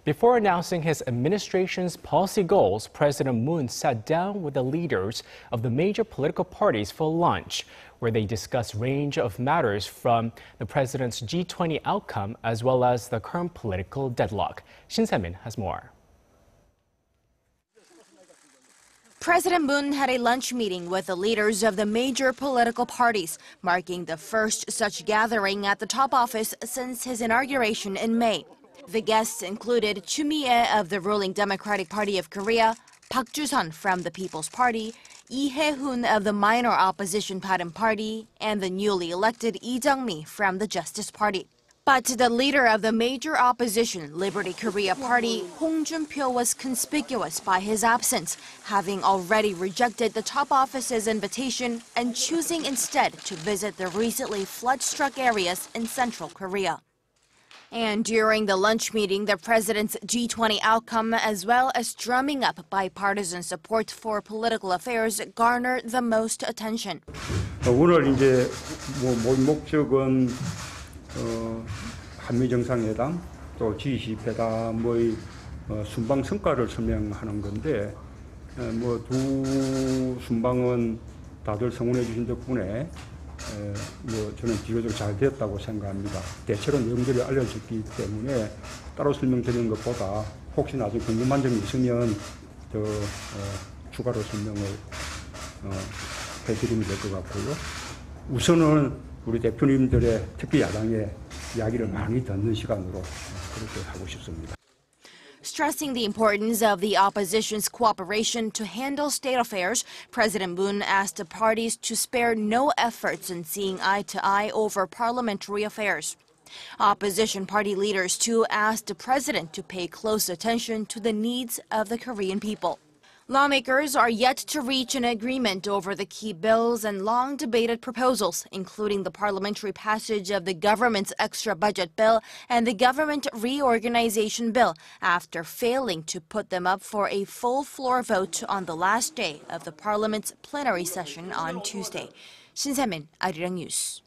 Before announcing his administration's policy goals, President Moon sat down with the leaders of the major political parties for lunch, where they discussed a range of matters from the president's G20 outcome as well as the current political deadlock. Shin Se-min has more. President Moon had a lunch meeting with the leaders of the major political parties, marking the first such gathering at the top office since his inauguration in May. The guests included Choo Mi-ae of the ruling Democratic Party of Korea, Park Joo-sun from the People's Party, Hye-hoon of the minor opposition Bareun Party, and the newly elected Lee Jeong-mi from the Justice Party. But the leader of the major opposition, Liberty Korea Party, Joon-pyo, was conspicuous by his absence, having already rejected the top office's invitation and choosing instead to visit the recently flood-struck areas in central Korea. And during the lunch meeting, the president's G20 outcome, as well as drumming up bipartisan support for political affairs, garnered the most attention. 오늘 이제 모임 목적은 한미 정상회담 또 G20 회담의 순방 성과를 설명하는 건데 두 순방은 다들 성원해 주신 덕분에 저는 비교적 잘 되었다고 생각합니다. 대체로 내용들이 알려졌기 때문에 따로 설명드리는 것보다 혹시 나중에 궁금한 점이 있으면 더 추가로 설명을 해드리면 될 것 같고요. 우선은 우리 대표님들의 특히 야당의 이야기를 많이 듣는 시간으로 그렇게 하고 싶습니다. Stressing the importance of the opposition's cooperation to handle state affairs, President Moon asked the parties to spare no efforts in seeing eye to eye over parliamentary affairs. Opposition party leaders, too, asked the president to pay close attention to the needs of the Korean people. Lawmakers are yet to reach an agreement over the key bills and long-debated proposals, including the parliamentary passage of the government's extra budget bill and the government reorganization bill, after failing to put them up for a full floor vote on the last day of the parliament's plenary session on Tuesday. Shin Se-min, Arirang News.